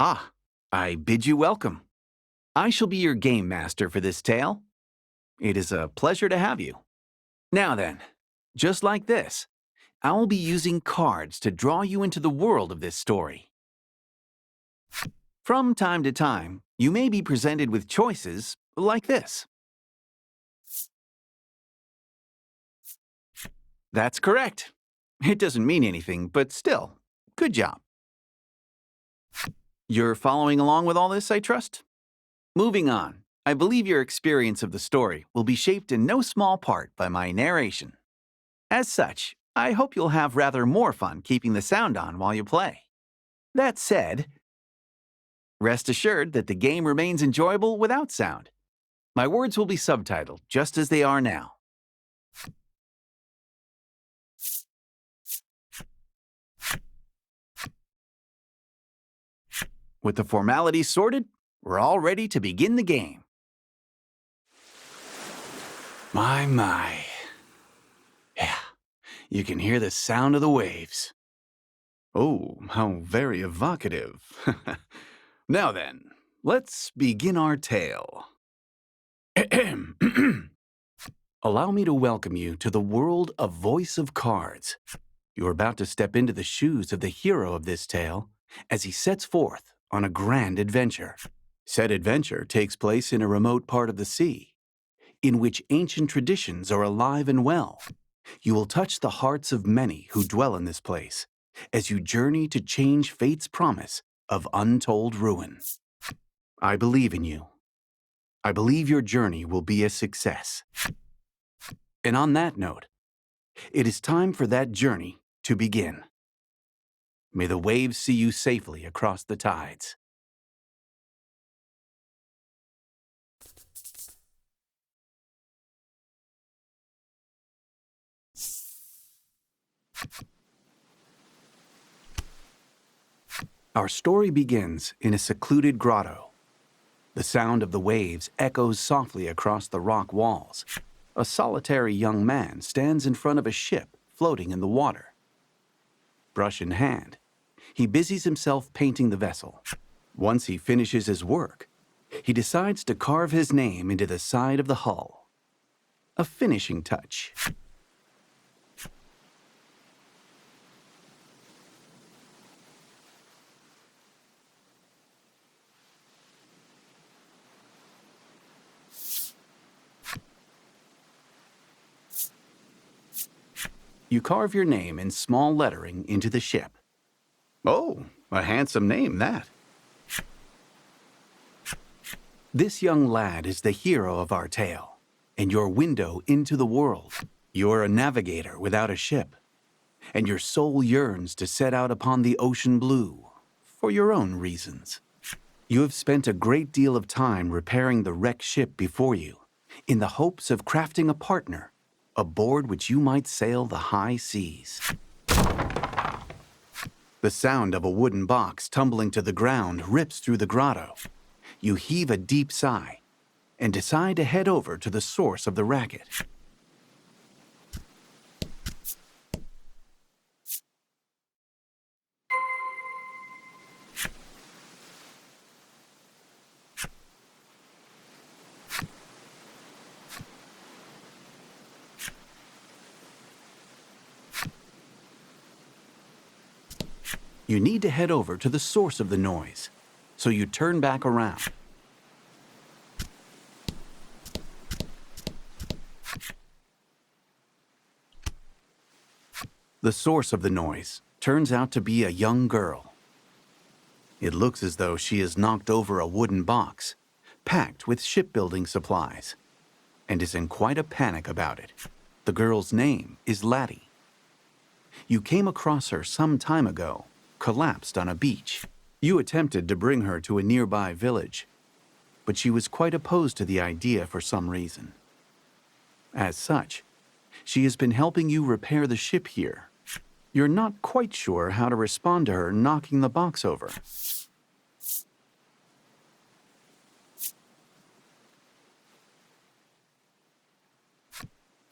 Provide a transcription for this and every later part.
Ah, I bid you welcome. I shall be your game master for this tale. It is a pleasure to have you. Now then, just like this, I will be using cards to draw you into the world of this story. From time to time, you may be presented with choices like this. That's correct. It doesn't mean anything, but still, good job. You're following along with all this, I trust? Moving on, I believe your experience of the story will be shaped in no small part by my narration. As such, I hope you'll have rather more fun keeping the sound on while you play. That said, rest assured that the game remains enjoyable without sound. My words will be subtitled just as they are now. With the formalities sorted, we're all ready to begin the game. My. Yeah, you can hear the sound of the waves. Oh, how very evocative. Now then, let's begin our tale. Allow me to welcome you to the world of Voice of Cards. You're about to step into the shoes of the hero of this tale as he sets forth on a grand adventure. Said adventure takes place in a remote part of the sea, in which ancient traditions are alive and well. You will touch the hearts of many who dwell in this place as you journey to change fate's promise of untold ruin. I believe in you. I believe your journey will be a success. And on that note, it is time for that journey to begin. May the waves see you safely across the tides. Our story begins in a secluded grotto. The sound of the waves echoes softly across the rock walls. A solitary young man stands in front of a ship floating in the water. Brush in hand, he busies himself painting the vessel. Once he finishes his work, he decides to carve his name into the side of the hull. A finishing touch. You carve your name in small lettering into the ship. Oh, a handsome name, that. This young lad is the hero of our tale, and your window into the world. You're a navigator without a ship, and your soul yearns to set out upon the ocean blue, for your own reasons. You have spent a great deal of time repairing the wrecked ship before you, in the hopes of crafting a partner, aboard which you might sail the high seas. The sound of a wooden box tumbling to the ground rips through the grotto. You heave a deep sigh and decide to head over to the source of the racket. You need to head over to the source of the noise, so you turn back around. The source of the noise turns out to be a young girl. It looks as though she has knocked over a wooden box, packed with shipbuilding supplies, and is in quite a panic about it. The girl's name is Laddie. You came across her some time ago, collapsed on a beach. You attempted to bring her to a nearby village, but she was quite opposed to the idea for some reason. As such, she has been helping you repair the ship here. You're not quite sure how to respond to her knocking the box over.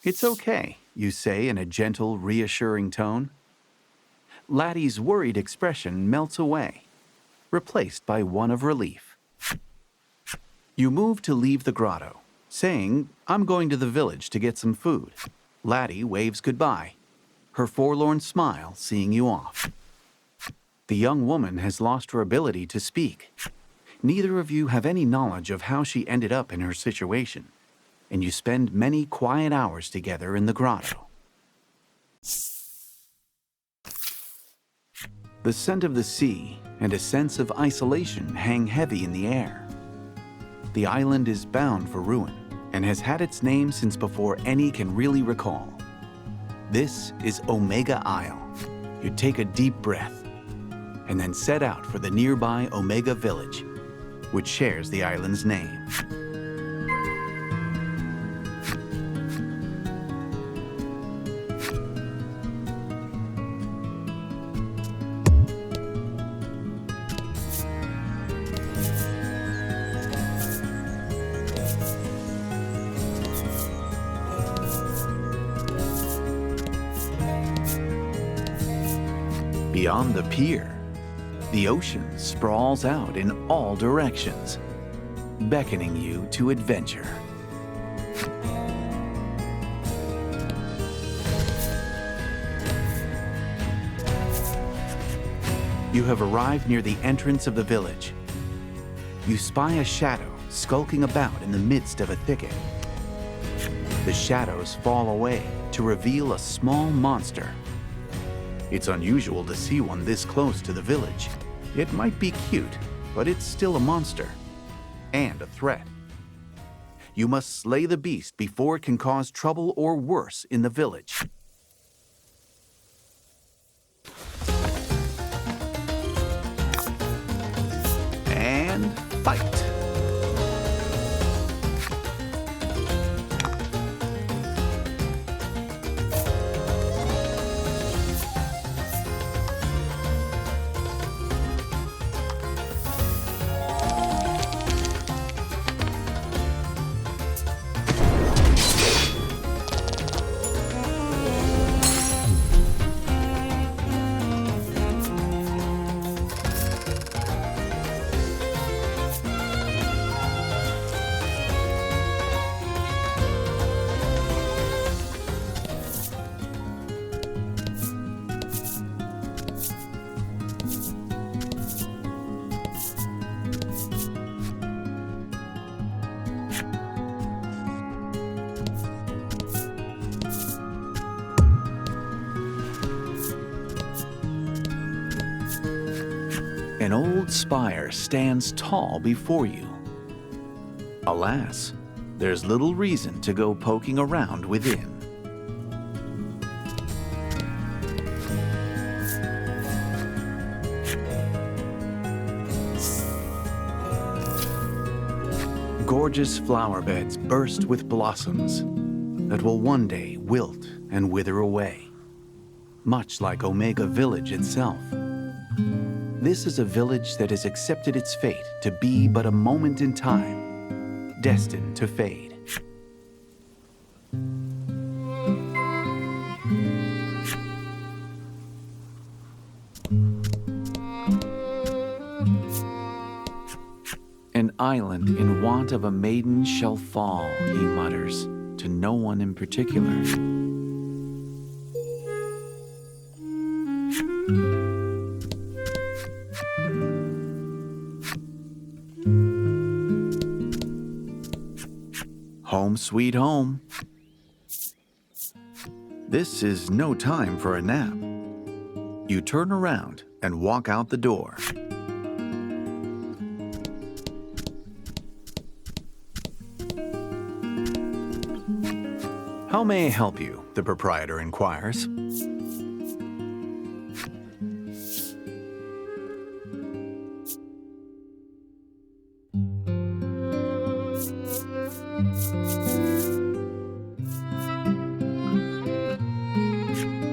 It's okay, you say in a gentle, reassuring tone. Laddie's worried expression melts away. replaced by one of relief. You move to leave the grotto, saying, "I'm going to the village to get some food." Laddie waves goodbye, her forlorn smile seeing you off. The young woman has lost her ability to speak. Neither of you have any knowledge of how she ended up in her situation, and you spend many quiet hours together in the grotto. The scent of the sea and a sense of isolation hang heavy in the air. The island is bound for ruin and has had its name since before any can really recall. This is Omega Isle. You take a deep breath and then set out for the nearby Omega Village, which shares the island's name. Beyond the pier, the ocean sprawls out in all directions, beckoning you to adventure. You have arrived near the entrance of the village. You spy a shadow skulking about in the midst of a thicket. The shadows fall away to reveal a small monster. It's unusual to see one this close to the village. It might be cute, but it's still a monster and a threat. You must slay the beast before it can cause trouble or worse in the village. And fight! An old spire stands tall before you. Alas, there's little reason to go poking around within. Gorgeous flower beds burst with blossoms that will one day wilt and wither away, much like Omega Village itself. This is a village that has accepted its fate to be but a moment in time, destined to fade. An island in want of a maiden shall fall, he mutters, to no one in particular. Home sweet home. This is no time for a nap. You turn around and walk out the door. How may I help you? The proprietor inquires.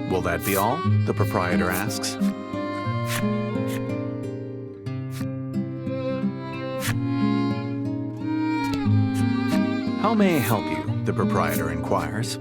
Will that be all? The proprietor asks. How may I help you? The proprietor inquires.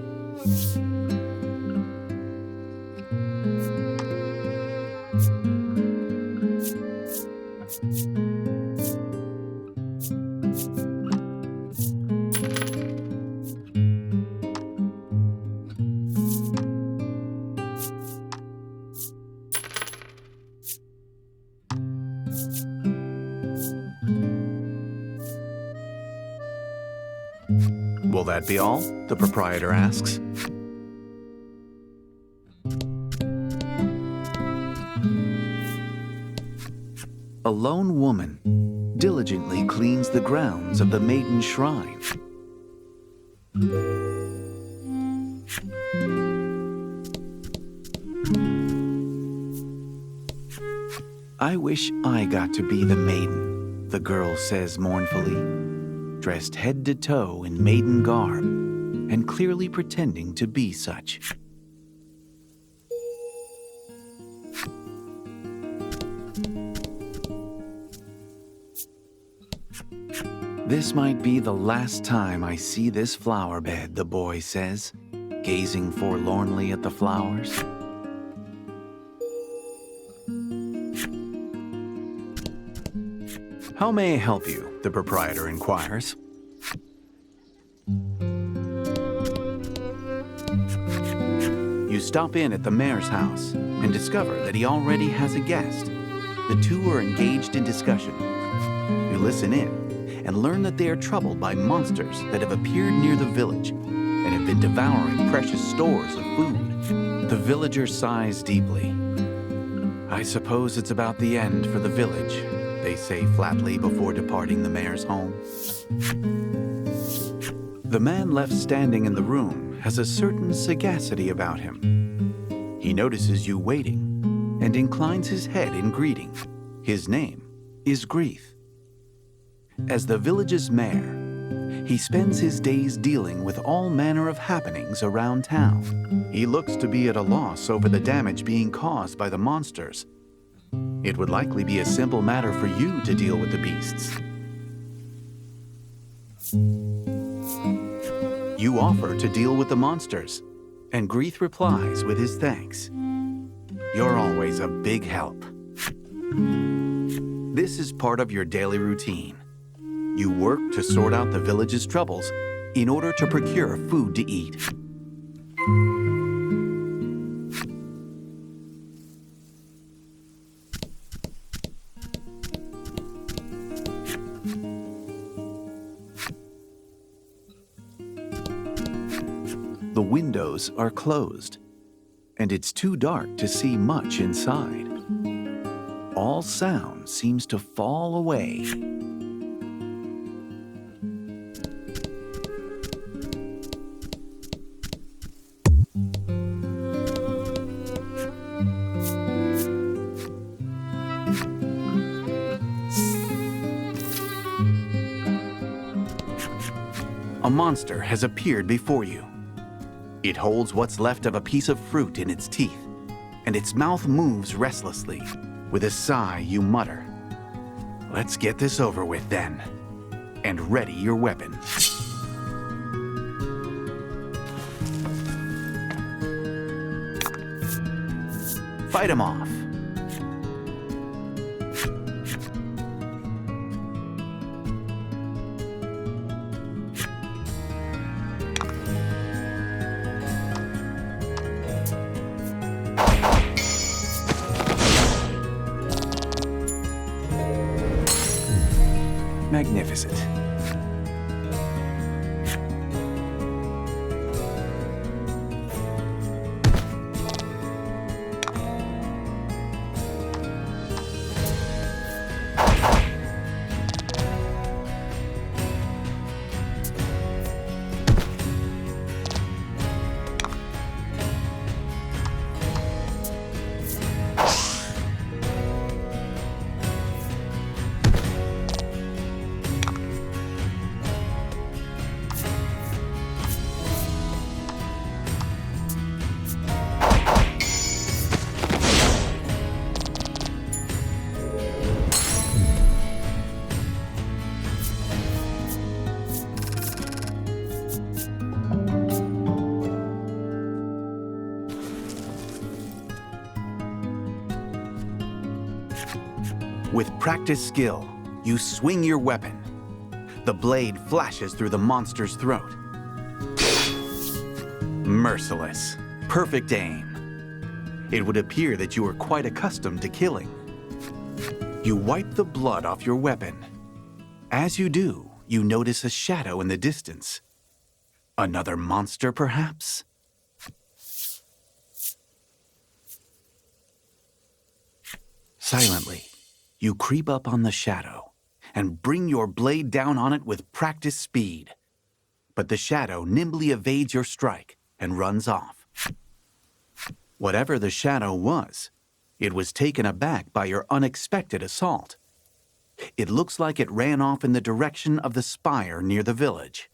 Will that be all? The proprietor asks. A lone woman diligently cleans the grounds of the Maiden shrine. I wish I got to be the Maiden, the girl says mournfully, dressed head to toe in maiden garb and clearly pretending to be such. This might be the last time I see this flower bed, the boy says, gazing forlornly at the flowers. How may I help you? The proprietor inquires. You stop in at the mayor's house and discover that he already has a guest. The two are engaged in discussion. You listen in and learn that they are troubled by monsters that have appeared near the village and have been devouring precious stores of food. The villager sighs deeply. I suppose it's about the end for the village, they say flatly before departing the mayor's home. The man left standing in the room has a certain sagacity about him. He notices you waiting and inclines his head in greeting. His name is Grief. As the village's mayor, he spends his days dealing with all manner of happenings around town. He looks to be at a loss over the damage being caused by the monsters. It would likely be a simple matter for you to deal with the beasts. You offer to deal with the monsters, and Grief replies with his thanks. You're always a big help. This is part of your daily routine. You work to sort out the village's troubles in order to procure food to eat. The windows are closed, and it's too dark to see much inside. All sound seems to fall away. A monster has appeared before you. It holds what's left of a piece of fruit in its teeth, and its mouth moves restlessly. With a sigh, you mutter, "Let's get this over with then," and ready your weapon. Fight him off. Magnificent. With practiced skill, you swing your weapon. The blade flashes through the monster's throat. Merciless. Perfect aim. It would appear that you are quite accustomed to killing. You wipe the blood off your weapon. As you do, you notice a shadow in the distance. Another monster, perhaps? Silently, you creep up on the shadow and bring your blade down on it with practiced speed. But the shadow nimbly evades your strike and runs off. Whatever the shadow was, it was taken aback by your unexpected assault. It looks like it ran off in the direction of the spire near the village.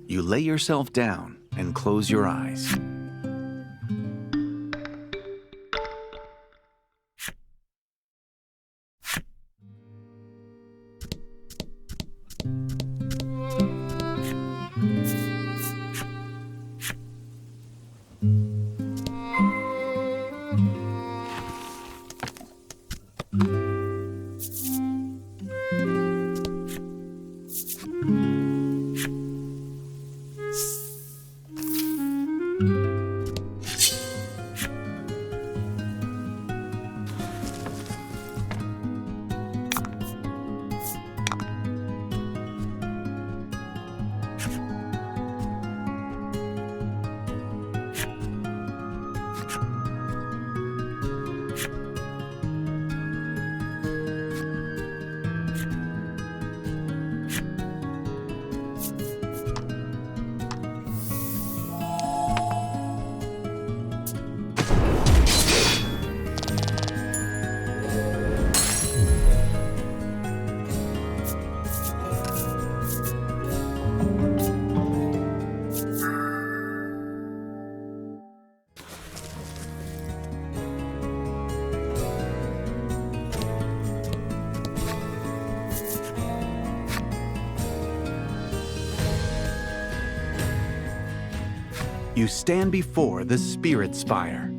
You lay yourself down and close your eyes. You stand before the Spirit Spire,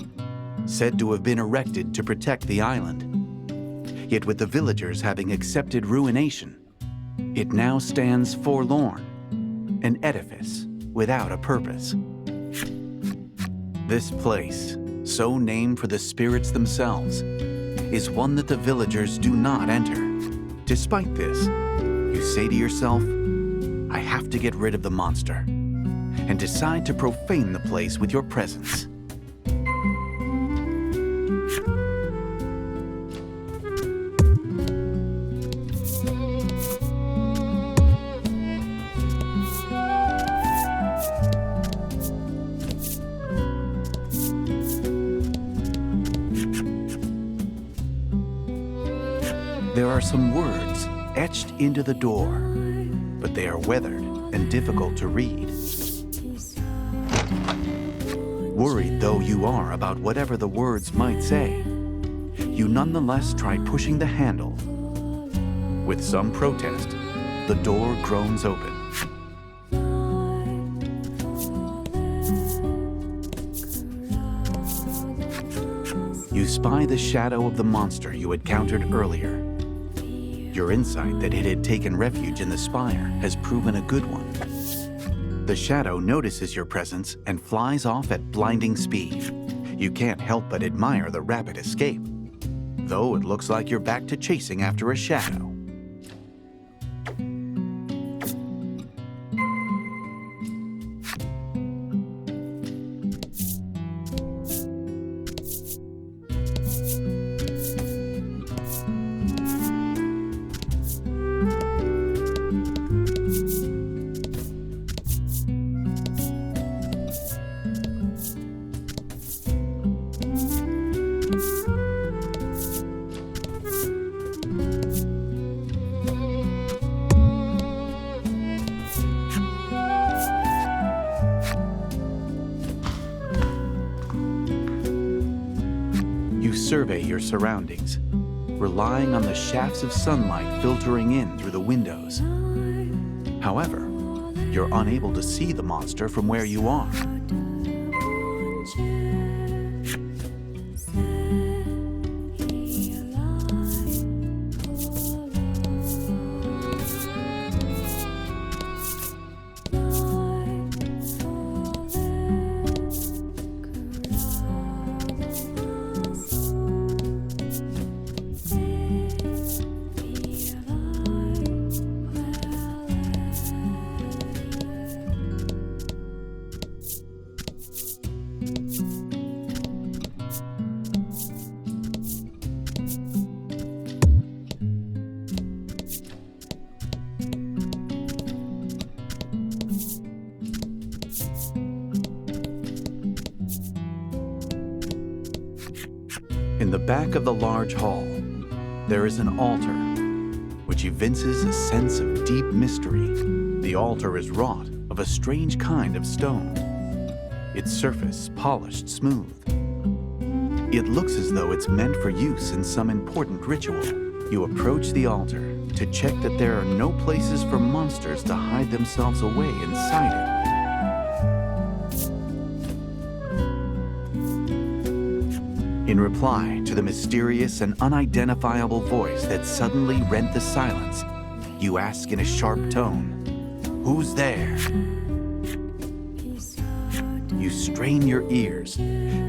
said to have been erected to protect the island. Yet with the villagers having accepted ruination, it now stands forlorn, an edifice without a purpose. This place, so named for the spirits themselves, is one that the villagers do not enter. Despite this, you say to yourself, I have to get rid of the monster, and decide to profane the place with your presence. There are some words etched into the door, but they are weathered and difficult to read. Worried though you are about whatever the words might say, you nonetheless try pushing the handle. With some protest, the door groans open. You spy the shadow of the monster you had countered earlier. Your insight that it had taken refuge in the spire has proven a good one. The shadow notices your presence and flies off at blinding speed. You can't help but admire the rapid escape, though it looks like you're back to chasing after a shadow. You survey your surroundings, relying on the shafts of sunlight filtering in through the windows. However, you're unable to see the monster from where you are. In the back of the large hall, there is an altar, which evinces a sense of deep mystery. The altar is wrought of a strange kind of stone, its surface polished smooth. It looks as though it's meant for use in some important ritual. You approach the altar to check that there are no places for monsters to hide themselves away inside it. In reply to the mysterious and unidentifiable voice that suddenly rent the silence, you ask in a sharp tone, "Who's there?" You strain your ears,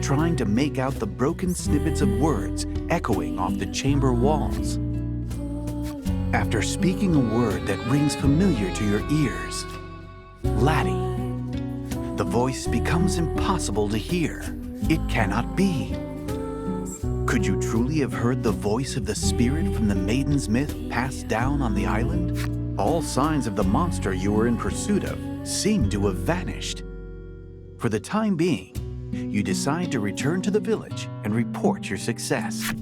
trying to make out the broken snippets of words echoing off the chamber walls. After speaking a word that rings familiar to your ears, "Laddie," the voice becomes impossible to hear. It cannot be. Could you truly have heard the voice of the spirit from the Maiden's myth passed down on the island? All signs of the monster you were in pursuit of seem to have vanished. For the time being, you decide to return to the village and report your success.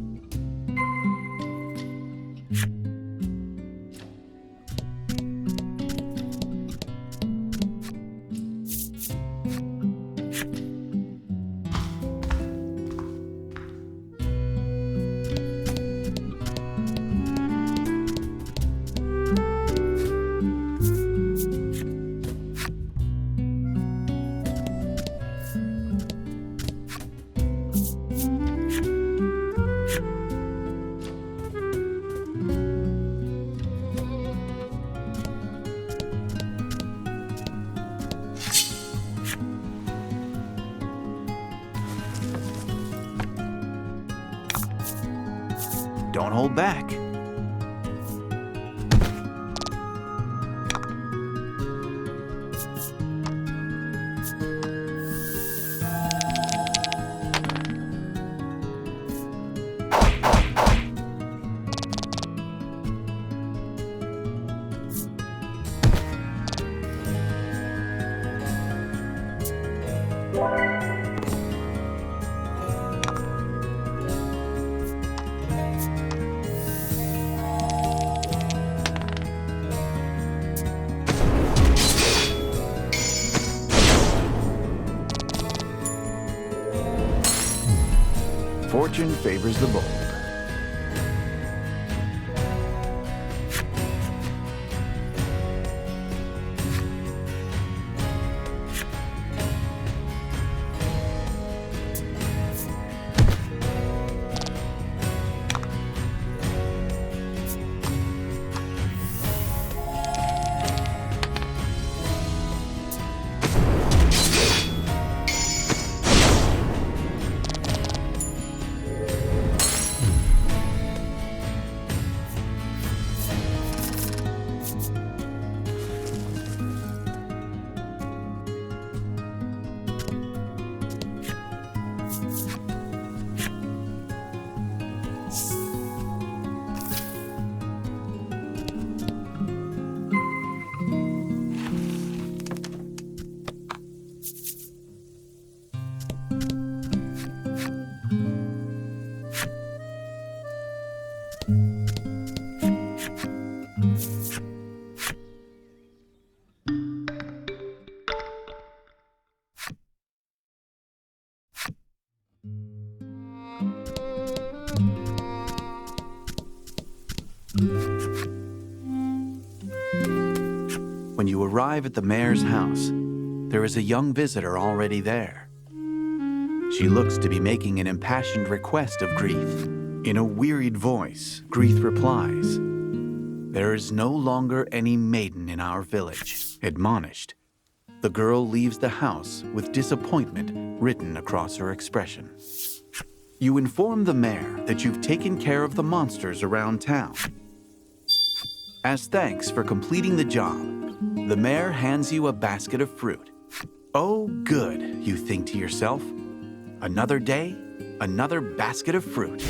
Don't hold back. Fortune favors the bold. When you arrive at the mayor's house, there is a young visitor already there. She looks to be making an impassioned request of Grieth. In a wearied voice, Grieth replies, "There is no longer any maiden in our village." Admonished, the girl leaves the house with disappointment written across her expression. You inform the mayor that you've taken care of the monsters around town. As thanks for completing the job, the mayor hands you a basket of fruit. Oh, good, you think to yourself. Another day, another basket of fruit.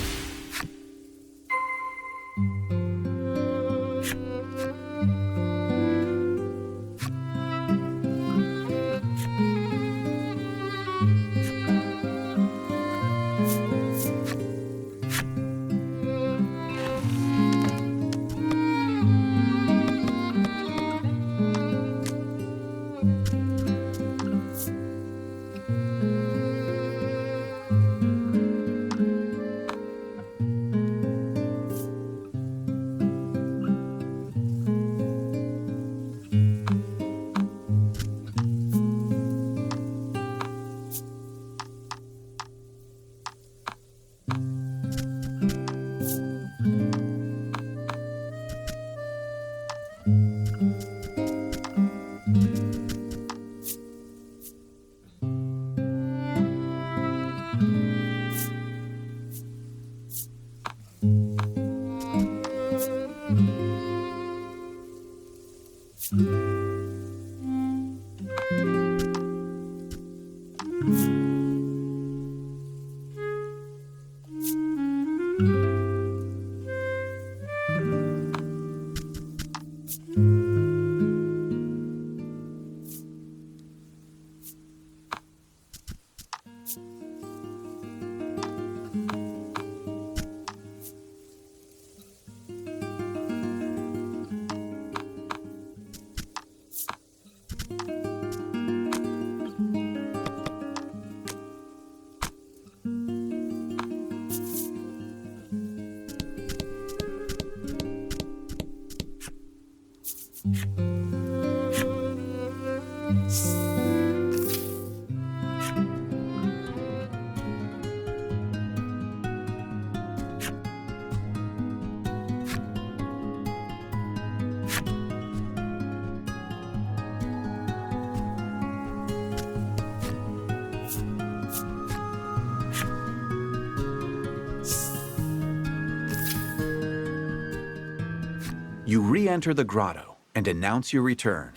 You re-enter the grotto and announce your return.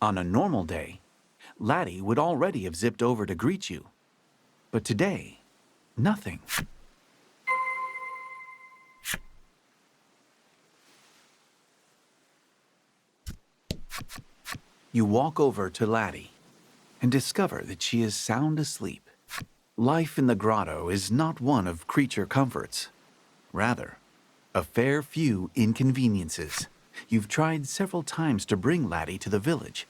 On a normal day, Laddie would already have zipped over to greet you. But today, nothing. You walk over to Laddie and discover that she is sound asleep. Life in the grotto is not one of creature comforts. Rather, a fair few inconveniences. You've tried several times to bring Laddie to the village,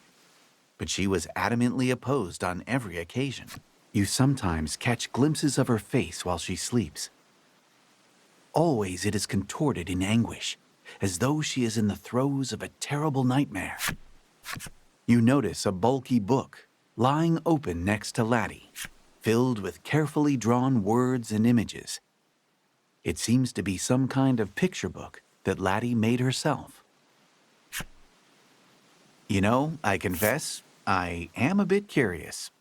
but she was adamantly opposed on every occasion. You sometimes catch glimpses of her face while she sleeps. Always it is contorted in anguish, as though she is in the throes of a terrible nightmare. You notice a bulky book lying open next to Laddie, filled with carefully drawn words and images. It seems to be some kind of picture book that Laddie made herself. You know, I confess, I am a bit curious.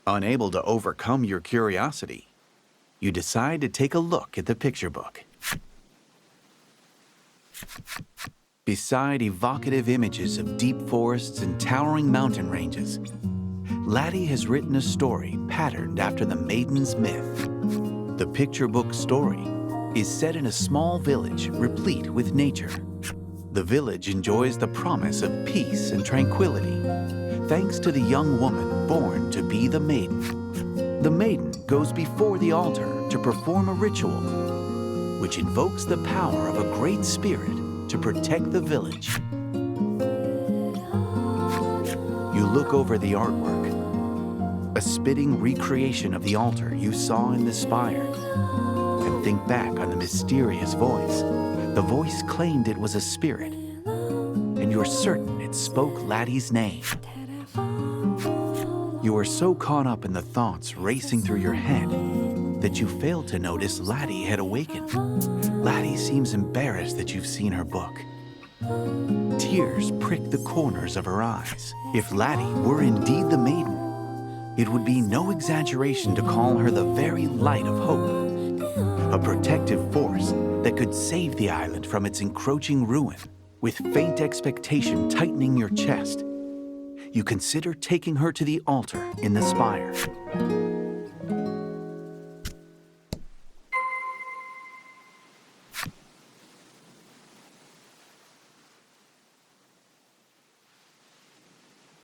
Unable to overcome your curiosity, you decide to take a look at the picture book. Beside evocative images of deep forests and towering mountain ranges, Laddie has written a story patterned after the Maiden's myth. The picture book story is set in a small village replete with nature. The village enjoys the promise of peace and tranquility, thanks to the young woman born to be the Maiden. The Maiden goes before the altar to perform a ritual, which invokes the power of a great spirit to protect the village. You look over the artwork, a spitting recreation of the altar you saw in the spire, and think back on the mysterious voice The voice claimed it was a spirit, and you're certain it spoke Laddie's name. You were so caught up in the thoughts racing through your head that you failed to notice Laddie had awakened. Laddie seems embarrassed that you've seen her book. Tears prick the corners of her eyes. If Laddie were indeed the maiden, it would be no exaggeration to call her the very light of hope, a protective force that could save the island from its encroaching ruin. With faint expectation tightening your chest, you consider taking her to the altar in the spire.